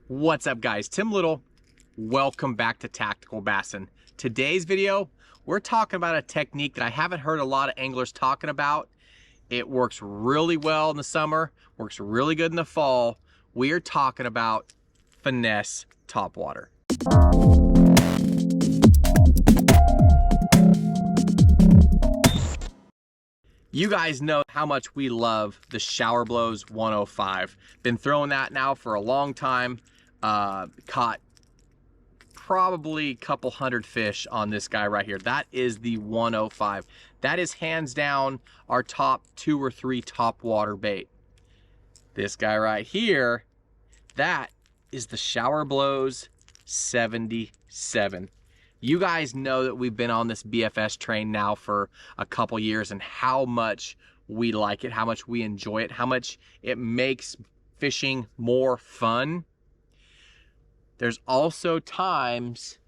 What's up, guys? Tim Little. Welcome back to Tactical Bassin. Today's video, we're talking about a technique that I haven't heard a lot of anglers talking about. It works really well in the summer, works really good in the fall. We are talking about finesse topwater. You guys know how much we love the Showerblows 105. Been throwing that now for a long time. Caught probably a couple hundred fish on this guy right here. That is the 105. That is hands down our top 2 or 3 topwater bait. This guy right here, that is the Showerblows 77. You guys know that we've been on this BFS train now for a couple years and how much we like it, how much we enjoy it, how much it makes fishing more fun. There's also times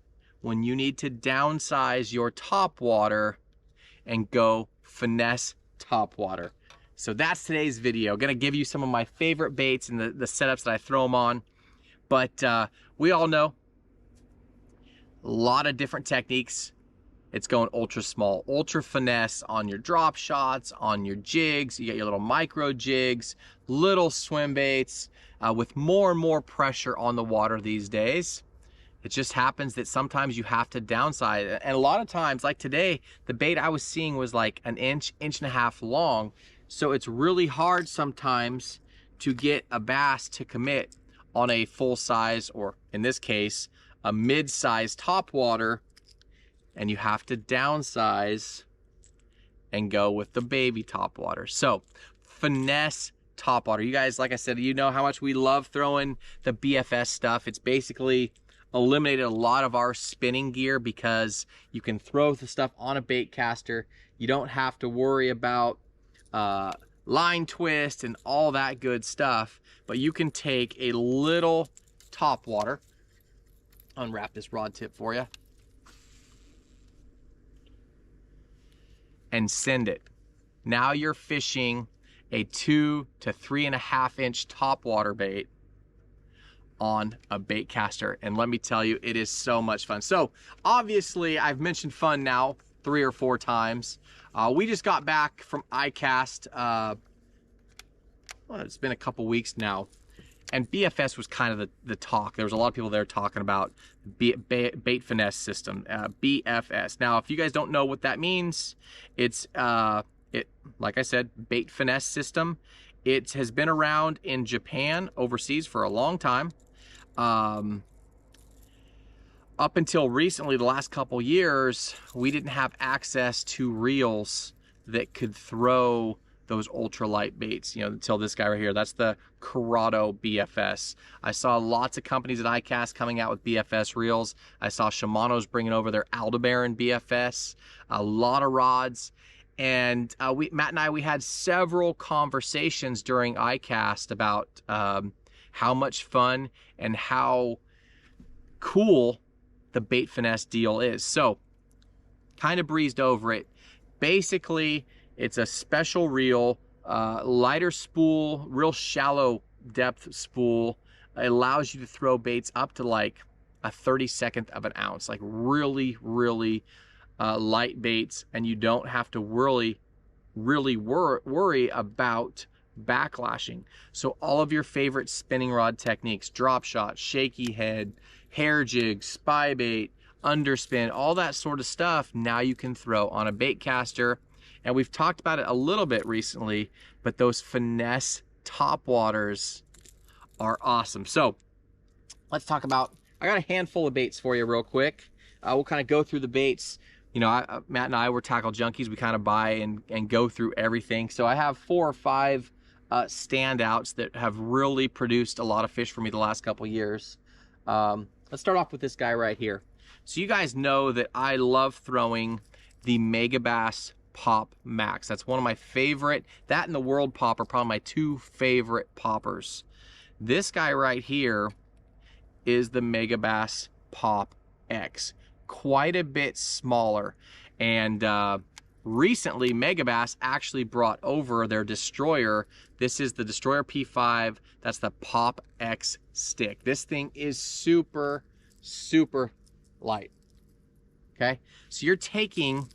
when you need to downsize your topwater and go finesse topwater. So that's today's video. Gonna give you some of my favorite baits and the setups that I throw them on. But we all know a lot of different techniques. It's going ultra small, ultra finesse on your drop shots, on your jigs. You get your little micro jigs, little swim baits, with more and more pressure on the water these days. It just happens that sometimes you have to downsize. And a lot of times, like today, the bait I was seeing was like an inch, inch and a half long. So it's really hard sometimes to get a bass to commit on a full size, or in this case, a mid-size topwater, and you have to downsize and go with the baby topwater. So finesse topwater. You guys, like I said, you know how much we love throwing the BFS stuff. It's basically eliminated a lot of our spinning gear because you can throw the stuff on a bait caster. You don't have to worry about line twist and all that good stuff, but you can take a little topwater, unwrap this rod tip for you, and send it. Now you're fishing a 2 to 3.5 inch topwater bait on a bait caster. And let me tell you, it is so much fun. So obviously I've mentioned fun now 3 or 4 times. We just got back from ICAST. Well, it's been a couple weeks now. And BFS was kind of the talk. There was a lot of people there talking about bait finesse system, BFS. Now, if you guys don't know what that means, it's like I said, bait finesse system. It has been around in Japan, overseas, for a long time. Up until recently, the last couple years, we didn't have access to reels that could throw those ultralight baits, you know, until this guy right here. That's the Corrado BFS. I saw lots of companies at ICAST coming out with BFS reels. I saw Shimano's bringing over their Aldebaran BFS, a lot of rods. And Matt and I, we had several conversations during ICAST about how much fun and how cool the bait finesse deal is. So, kind of breezed over it. Basically, it's a special reel, lighter spool, real shallow depth spool. It allows you to throw baits up to like a 32nd of an ounce, like really, really light baits, and you don't have to worry about backlashing. So all of your favorite spinning rod techniques, drop shot, shaky head, hair jig, spy bait, underspin, all that sort of stuff, now you can throw on a bait caster. And we've talked about it a little bit recently, but those finesse topwaters are awesome. So let's talk about, I got a handful of baits for you real quick. We'll kind of go through the baits. You know, Matt and I were tackle junkies. We kind of buy and go through everything. So I have 4 or 5 standouts that have really produced a lot of fish for me the last couple years. Let's start off with this guy right here. So you guys know that I love throwing the Megabass Pop Max. That's one of my favorite. That and the World Pop are probably my 2 favorite poppers. This guy right here is the Megabass Pop X. Quite a bit smaller and Recently, Megabass actually brought over their Destroyer. This is the Destroyer P5. That's the Pop X stick. This thing is super, super light. Okay, so you're taking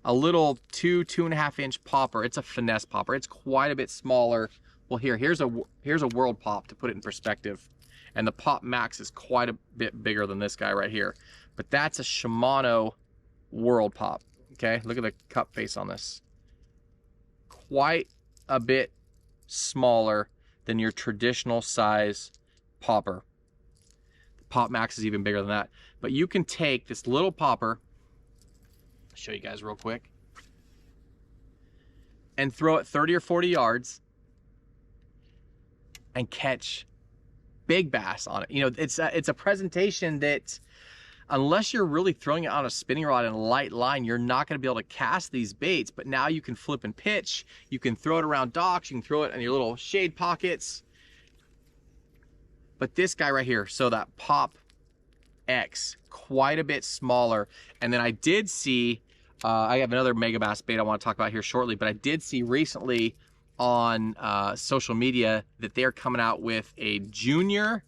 a little 2.5 inch popper. It's a finesse popper. It's quite a bit smaller. Well, here's a World Pop to put it in perspective, and the Pop Max is quite a bit bigger than this guy right here. But that's a Shimano World Pop. Okay, look at the cup face on this. Quite a bit smaller than your traditional size popper. The Pop Max is even bigger than that. But you can take this little popper, I'll show you guys real quick, and throw it 30 or 40 yards and catch big bass on it. You know, it's a presentation that, unless you're really throwing it on a spinning rod and a light line, you're not going to be able to cast these baits. But now you can flip and pitch. You can throw it around docks. You can throw it in your little shade pockets. But this guy right here, so that Pop X, quite a bit smaller. And then I did see, I have another Megabass bait I want to talk about here shortly, but I did see recently on social media that they're coming out with a junior,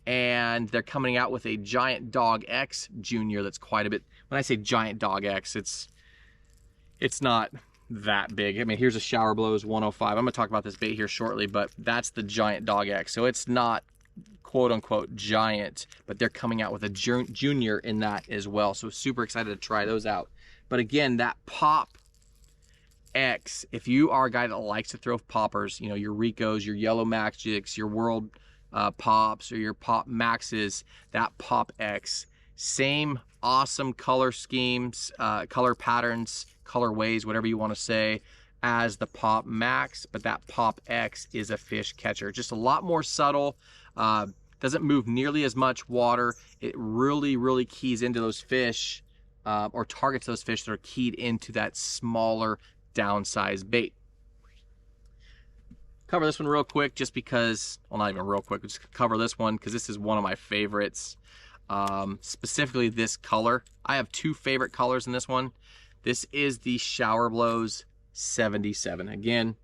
and they're coming out with a Giant Dog X Junior that's quite a bit. When I say Giant Dog X, it's not that big. I mean, here's a Showerblows 105. I'm going to talk about this bait here shortly, but that's the Giant Dog X. So it's not quote unquote giant, but they're coming out with a junior in that as well. So super excited to try those out. But again, that Pop X, if you are a guy that likes to throw poppers, you know, your Ricos, your Yellow Max jigs, your World Pops, or your Pop Maxes, that Pop X, same awesome color schemes, color patterns, colorways, whatever you want to say, as the Pop Max, but that Pop X is a fish catcher. Just a lot more subtle, doesn't move nearly as much water. It really, really keys into those fish, or targets those fish that are keyed into that smaller downsized bait. Cover this one real quick just because, well, not even real quick, just cover this one because this is one of my favorites. Specifically this color. I have two favorite colors in this one. This is the Showerblows 77. Again,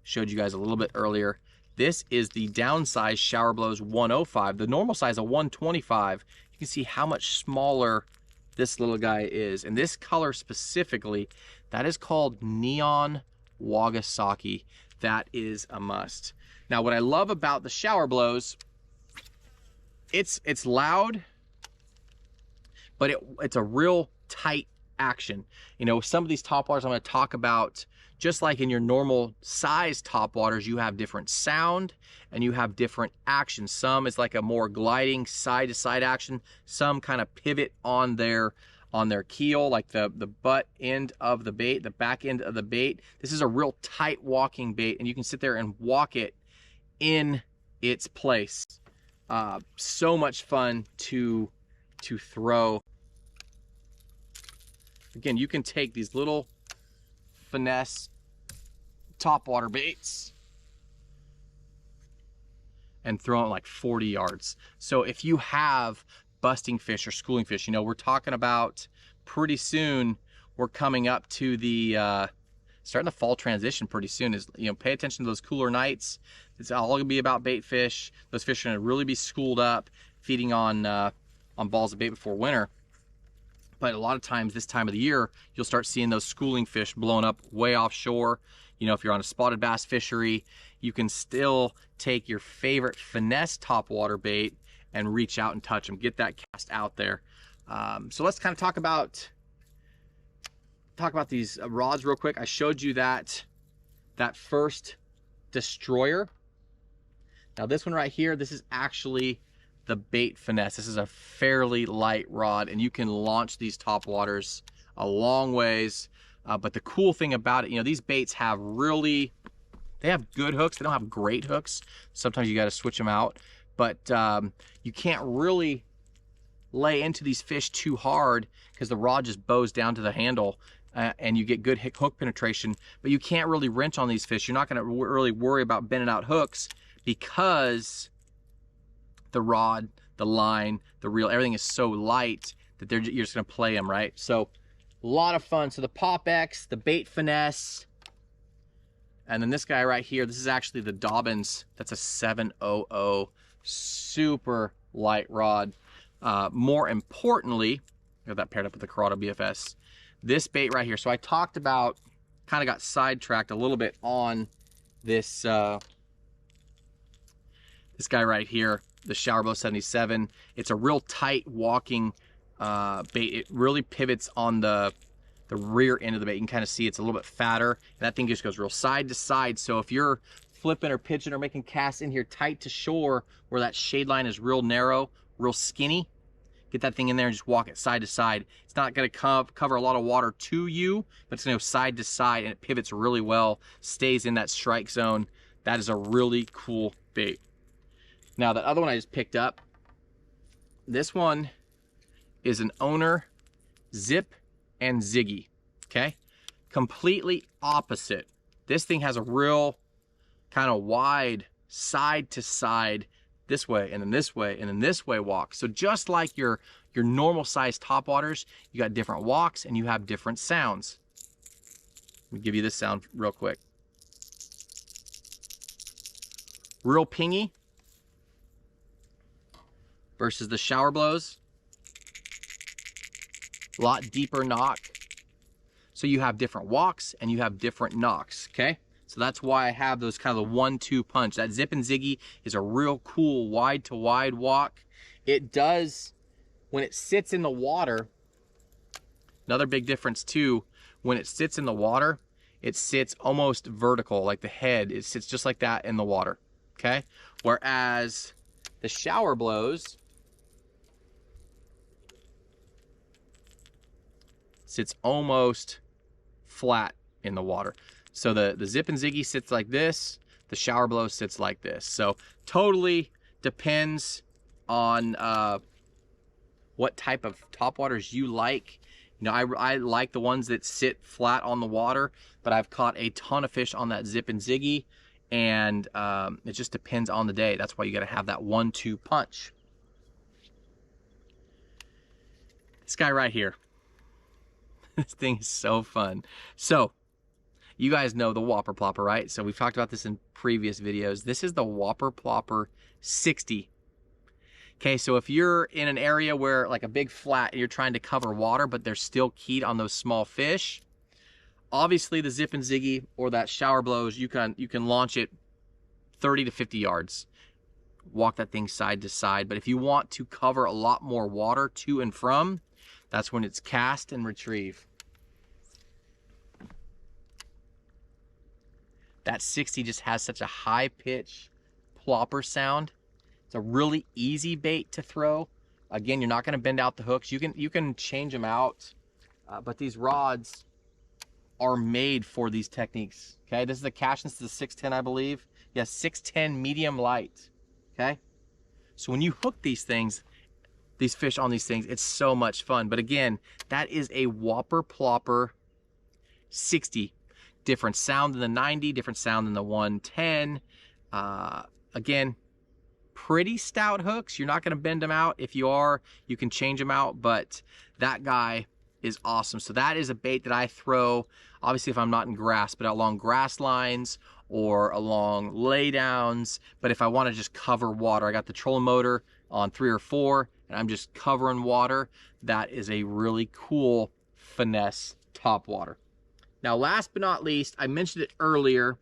showed you guys a little bit earlier. This is the downsized Showerblows 105. The normal size of 125. You can see how much smaller this little guy is. And this color specifically, that is called Neon Wagasaki. That is a must. Now, what I love about the Showerblows, it's loud, but it's a real tight action. You know, some of these topwaters I'm going to talk about, just like in your normal size topwaters, you have different sound and you have different action. Some is like a more gliding side to side action. Some kind of pivot on their keel, like the butt end of the bait, the back end of the bait. This is a real tight walking bait, and you can sit there and walk it in its place. So much fun to throw. Again, you can take these little finesse topwater baits and throw them like 40 yards. So if you have busting fish or schooling fish, you know, we're talking about pretty soon, we're coming up to the starting the fall transition pretty soon. Is, you know, pay attention to those cooler nights. It's all gonna be about bait fish. Those fish are gonna really be schooled up, feeding on balls of bait before winter. But a lot of times this time of the year, you'll start seeing those schooling fish blowing up way offshore. You know, if you're on a spotted bass fishery, you can still take your favorite finesse topwater bait and reach out and touch them, get that cast out there. So let's kind of talk about these rods real quick. I showed you that first Destroyer. Now this one right here, this is actually the bait finesse. This is a fairly light rod, and you can launch these topwaters a long ways. But the cool thing about it, you know, these baits have they have good hooks. They don't have great hooks. Sometimes you got to switch them out. But you can't really lay into these fish too hard because the rod just bows down to the handle, and you get good hook penetration. But you can't really wrench on these fish. You're not going to really worry about bending out hooks because the rod, the line, the reel, everything is so light that you're just going to play them, right? So A lot of fun. So the Pop X, the bait finesse, and then this guy right here, this is actually the Dobbins. That's a 700, super light rod. More importantly, got that paired up with the Corrado BFS. This bait right here. So I talked about, kind of got sidetracked a little bit on this this guy right here, the Showerblows 77. It's a real tight walking bait. It really pivots on the rear end of the bait. You can kind of see it's a little bit fatter, and that thing just goes real side to side. So if you're flipping or pitching or making casts in here tight to shore where that shade line is real narrow, real skinny, get that thing in there and just walk it side to side. It's not going to cover a lot of water to you, but it's going to go side to side, and it pivots really well, stays in that strike zone. That is a really cool bait. Now, the other one I just picked up, this one is an Owner Zip and Ziggy, okay? Completely opposite. This thing has a real kind of wide side to side, this way and then this way and then this way walk. So just like your normal size topwaters, you got different walks and you have different sounds. Let me give you this sound real quick. Real pingy versus the Showerblows. A lot deeper knock. So you have different walks and you have different knocks, okay? So that's why I have those kind of the 1-2 punch. That Zip and Ziggy is a real cool wide to wide walk. It does, when it sits in the water, another big difference too, when it sits in the water, it sits almost vertical, like the head, it sits just like that in the water, okay? Whereas the Showerblows sits almost flat in the water. So the Zip and Ziggy sits like this, the Showerblow sits like this. So totally depends on what type of topwaters you like. You know, I like the ones that sit flat on the water, but I've caught a ton of fish on that Zip and Ziggy, and it just depends on the day. That's why you gotta have that 1-2 punch. This guy right here. This thing is so fun. So, you guys know the Whopper plopper, right? So we've talked about this in previous videos. This is the Whopper plopper 60. Okay, so if you're in an area where like a big flat and you're trying to cover water, but they're still keyed on those small fish, obviously the Zip and Ziggy or that Showerblows, you can launch it 30 to 50 yards. Walk that thing side to side. But if you want to cover a lot more water to and from, that's when it's cast and retrieve. That 60 just has such a high pitch plopper sound. It's a really easy bait to throw. Again, you're not going to bend out the hooks. You can change them out, but these rods are made for these techniques. Okay, this is the Cashin, this is the 610, I believe. Yeah, 610 medium light. Okay, so when you hook these things, these fish on these things, it's so much fun. But again, that is a Whopper plopper 60. Different sound than the 90, different sound than the 110. Again, pretty stout hooks. You're not going to bend them out. If you are, you can change them out, but that guy is awesome. So that is a bait that I throw, obviously if I'm not in grass, but along grass lines or along laydowns. But if I want to just cover water, I got the trolling motor on 3 or 4, and I'm just covering water. That is a really cool finesse topwater. Now, last but not least, I mentioned it earlier,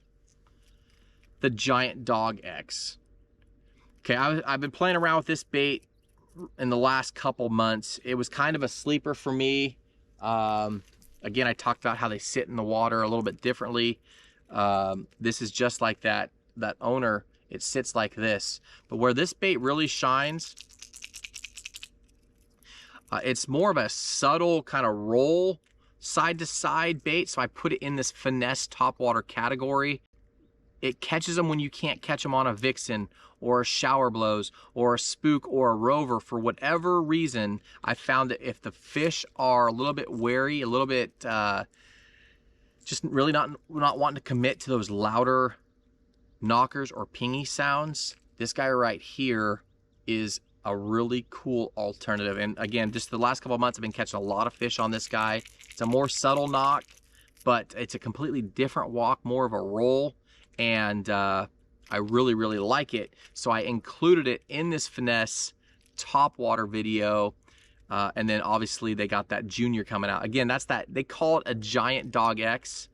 the Giant Dog X. Okay, I've been playing around with this bait in the last couple months. It was kind of a sleeper for me. Again, I talked about how they sit in the water a little bit differently. This is just like that Owner. It sits like this. But where this bait really shines, it's more of a subtle kind of roll, side to side bait. So I put it in this finesse topwater category. It catches them when you can't catch them on a Vixen or a Showerblows or a Spook or a Rover. For whatever reason, I found that if the fish are a little bit wary, a little bit just really not wanting to commit to those louder knockers or pingy sounds, this guy right here is a really cool alternative. And again, just the last couple of months, I've been catching a lot of fish on this guy. It's a more subtle knock, but it's a completely different walk, more of a roll, and I really, really like it. So I included it in this Finesse Topwater video. And then obviously they got that junior coming out. Again, that's that, they call it a Giant Dog X.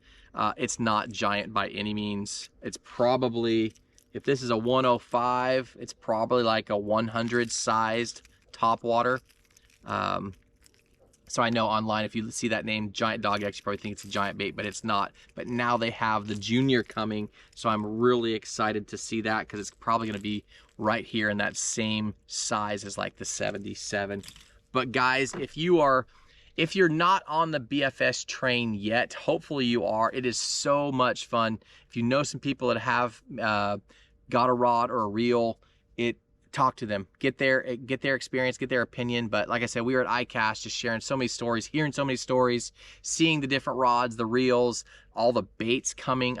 It's not giant by any means. It's probably, if this is a 105, it's probably like a 100 sized topwater. So I know online, if you see that name, Giant Dog X, you probably think it's a giant bait, but it's not. But now they have the junior coming, so I'm really excited to see that, because it's probably gonna be right here in that same size as like the 77. But guys, if you're not on the BFS train yet, hopefully you are. It is so much fun. If you know some people that have got a rod or a reel, talk to them, get their experience, get their opinion. But like I said, we were at ICAST just sharing so many stories, hearing so many stories, seeing the different rods, the reels, all the baits coming.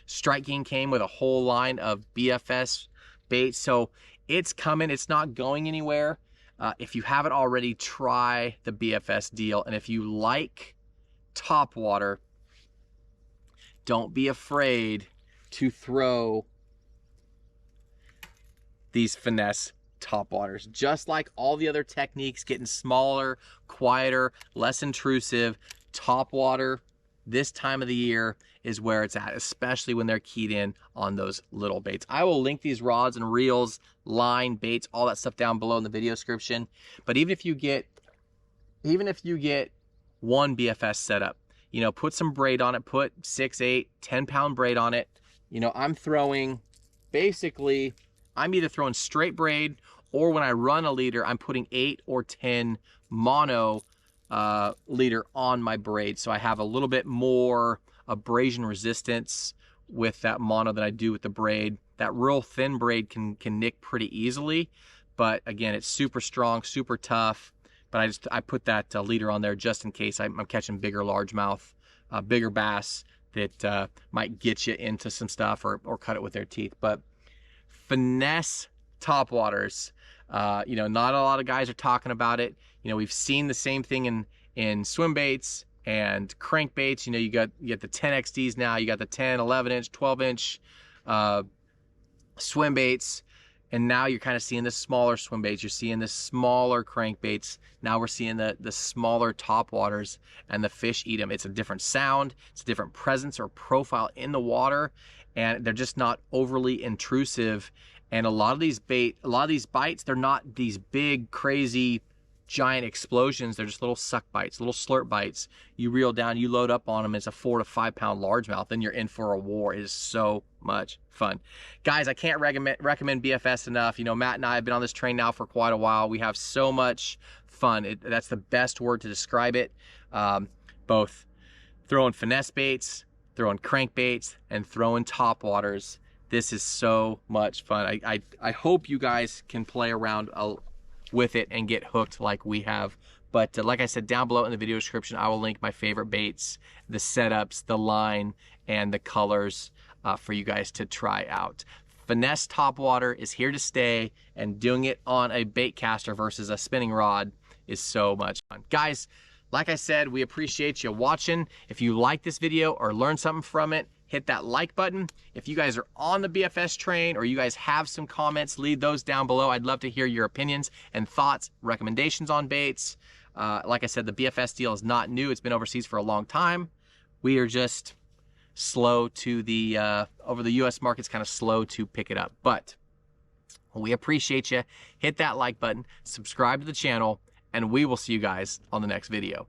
Strike King came with a whole line of BFS baits. So it's coming, it's not going anywhere. If you haven't already, try the BFS deal. And if you like topwater, don't be afraid to throw these Finesse topwaters. Just like all the other techniques, getting smaller, quieter, less intrusive, topwater this time of the year is where it's at, especially when they're keyed in on those little baits. I will link these rods and reels, line, baits, all that stuff down below in the video description. But even if you get one BFS setup, you know, put some braid on it, put 6, 8, 10-pound braid on it. You know, I'm either throwing straight braid, or when I run a leader, I'm putting 8 or 10 mono leader on my braid. So I have a little bit more abrasion resistance with that mono than I do with the braid. That real thin braid can nick pretty easily, but again, it's super strong, super tough. But I put that leader on there just in case I'm catching bigger largemouth, bigger bass that might get you into some stuff, or cut it with their teeth. But Finesse topwaters, you know, not a lot of guys are talking about it. You know, we've seen the same thing in swim baits and crankbaits. You know, you get the 10XDs now, you got the 10, 11 inch, 12 inch swim baits, and now you're kind of seeing the smaller swim baits, you're seeing the smaller crankbaits. Now we're seeing the smaller topwaters, and the fish eat them. It's a different sound, it's a different presence or profile in the water, and they're just not overly intrusive. And a lot of these bites, they're not these big, crazy, giant explosions. They're just little suck bites, little slurp bites. You reel down, you load up on them, it's a 4 to 5 pound largemouth, then you're in for a war. It is so much fun. Guys, I can't recommend BFS enough. You know, Matt and I have been on this train now for quite a while. We have so much fun. That's the best word to describe it. Both throwing finesse baits, throwing crankbaits, and throwing topwaters. This is so much fun. I hope you guys can play around with it and get hooked like we have. But like I said, down below in the video description, I will link my favorite baits, the setups, the line, and the colors for you guys to try out. Finesse topwater is here to stay, and doing it on a bait caster versus a spinning rod is so much fun. Guys, like I said, we appreciate you watching. If you like this video or learned something from it, hit that like button. If you guys are on the BFS train, or you guys have some comments, leave those down below. I'd love to hear your opinions and thoughts, recommendations on baits. Like I said, the BFS deal is not new. It's been overseas for a long time. We are just slow to over the US market's kind of slow to pick it up. But we appreciate you. Hit that like button, subscribe to the channel, and we will see you guys on the next video.